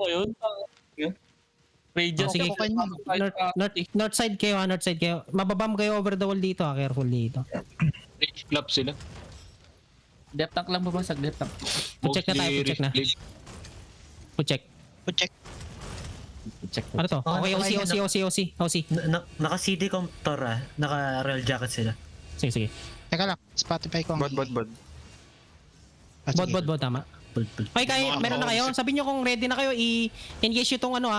ko yun. Radius Sige, ako kayo. north side kayo, north side kayo. Mababam kayo over the wall dito, careful dito. Rage club sila. Depth tank lang babasag, depth tank. Check na tayo, check na. Check. Check. Check. Ano to? Okay, OC. Naka-CD Comptor naka-real jacket sila. Sige. Teka lang, Spotify ko. Bot. Ah, sige. Bot, tama. Okay, kaya meron na kayo. Sabihin nyo kung ready na kayo, i-engage nyo tong ano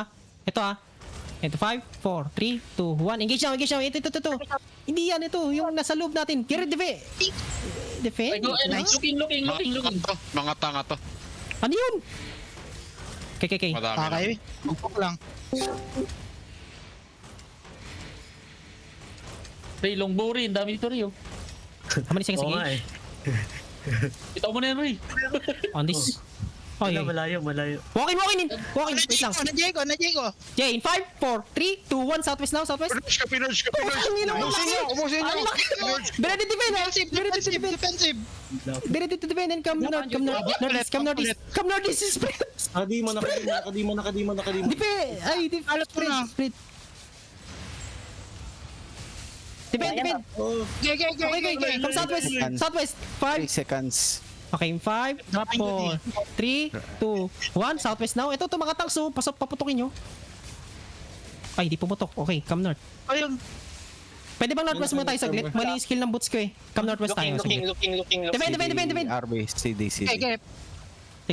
Ito Ito 5, 4, 3, 2, 1. Engage na. Ito. Hindi yan, ito. Yung nasa loob natin. Kira, defend. Looking. Mga tanga to. Ano yun? Okay. Madami na. Okay, bukok lang. Ray, longbow rin. Dami dito Ray. How many seconds Oo nga engage? Ito mo na yan Ray. On this. Okay. Malayo. Walk in. Wait lang. Na Diego. Jay, in 5, 4, 3, 2, 1. Southwest now. Pinurge ka. Umusin nyo. Be ready to defend. Defensive. Be ready to defend and come northeast. Come northeast. Nakadimon. Split. Defend. Okay. Come southwest. 5. 3 seconds. Okay, 5, 4, 3, 2, 1. Southwest now. Ito mga tanks, paputukin nyo. Ay, di pumutok. Okay, come north. Ayun. Pwede bang northwest muna tayo saglit? Mali yung skill ng boots ko eh. Come northwest tayo. Looking. Defend. RB, CD. Okay.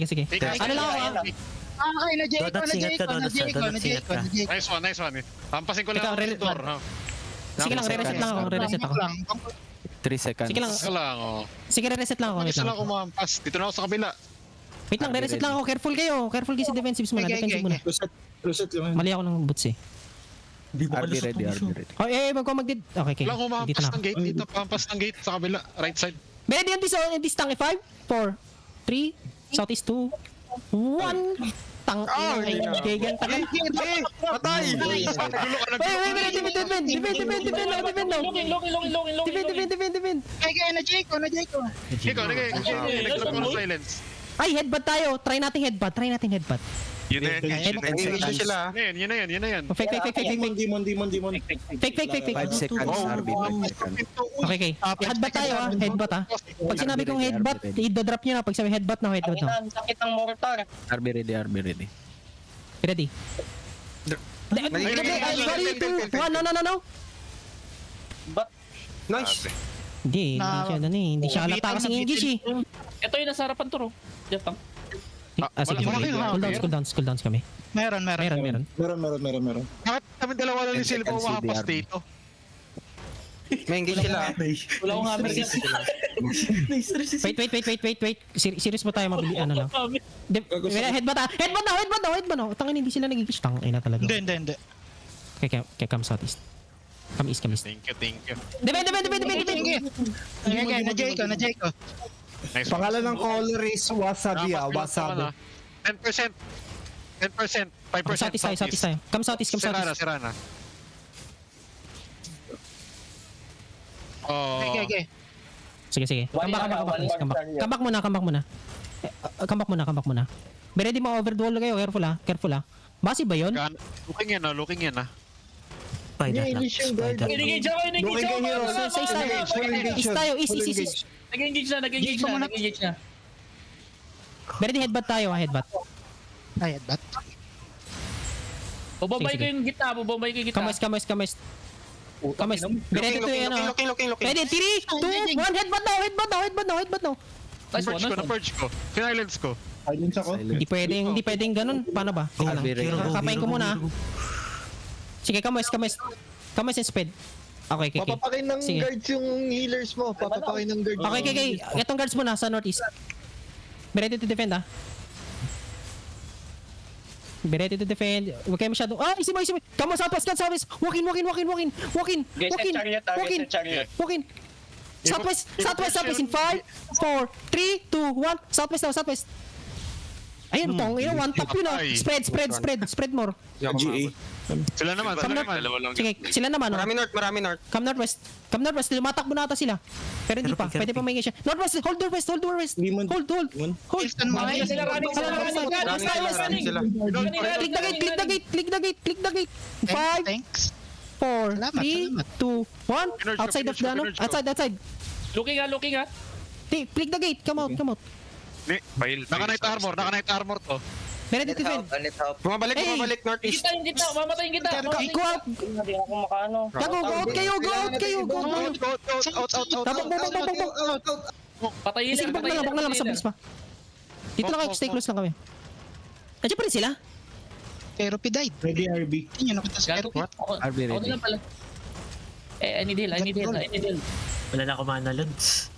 Sige. Ano lang ako Okay, na Diego. Nice one. Tampasin ko lang Teka, ang door. Sige lang, re-reset ako. 3 seconds. Sige lang. Isa lang, oh. Sige, re-reset lang ako. Wait Isa lang lang. kumampas. Dito na ako sa kabila. Wait lang, re-reset lang ako. Careful kayo sa defensives muna. Defensive muna. Reset lang. Mali ako ng boots eh. RB ready. Oh, mag-did. Okay. Lang Dito humampas na ng ako. gate. Dito, pampas ng gate sa kabila. Right side. Ready on this tank. 5, 4, 3, southeast 2, 1. Tang Gagan tagal. Patay! Wait, defend. Okay, na Diego. Ikaw, nag-control ng silence. Ay, headbutt tayo. Try natin headbutt. Yun na yan. Engage sila. Yun na yan. Fake. Demon. Fake. 5 seconds, RB, 5 seconds. Okay. Headbutt tayo headbutt Pag sinabi kong headbutt, i-drop nyo na. Pag sabi headbutt na, headbutt na. Sakit ng mortar. RB ready. Ready? Sorry, 2, 1, no. Nice! Hindi siya halata kasing engage eh. Ito yung nasa harapan to, Depth tank. Sige. Cool downs kami. Meron. Meron. Bakit kami dalawa lang yung silver makapas dito? May engage sila. Wala akong hammer dito. Wait. Serious ba tayo mabili? Ano lang? Headbutt na. Tangin, hindi sila nag-engage. Tangin na talaga. Hindi. Okay, come southeast. Come east. Thank you. Defend. Okay, na Diego. Nice one. Pangalan ng color is Wasabi. 10%. 5%. Southeast tayo. Come southeast. Sirana. Oh. Okay. Sige. Come back muna. Come back muna. Be ready mo over the wall kayo. Careful. Basi ba yun? Looking yan. Inigage ako. East tayo. Nag-engage na. Be ready headbutt tayo. Headbutt. Bababay Sige. ko yung gitna. Come west. Be ready to Looking. Ready? 3, 2, 1. Headbutt now. Purge ko. Silence ko. Hindi pwedeng ganun. Paano ba? RB ready. Kakapain ko muna. Sige, come west and speed. Okay. Papapakin ng Sige. guards yung healers mo. Papapakin ng guards. Okay. Itong guards muna sa northeast. Be ready to defend Huwag kayo masyado. Easy boy. Come on, southwest. Walk in. Southwest in 5, 4, 3, 2, 1. Southwest now. Ayun, tong, one tap yun ah. Spread more. GA. Sila naman, Come sila north. naman. Sige, sila naman oh. Marami north. Come northwest. Lumatakbo na ata sila. Pero hindi pa, pwede pa may siya. Northwest, hold northwest. Limon. Hold. Wilson, mga Running sila, running sila, running sila. Click the gate. 5, Thanks. 4, Salamat, 3, 2, 1. Outside of the ano? Outside. Looking ha. Click the gate. Come out. Naka-night armor to. Meron dito defend. Bumabalik northeast. Kita yung kita, mamatayin kita. Go out. Hindi ako makaano. Go out kayo. Out. Patayin Sige, bak na lang, mas mabilis pa. Dito lang kayo, stay close lang kami. Nandiyan pa rin sila. Keropi died. Ready RB. Hindi nyo nakita sa Keropi. Ako na lang pala. I need heal. Wala na ako mana, Lods.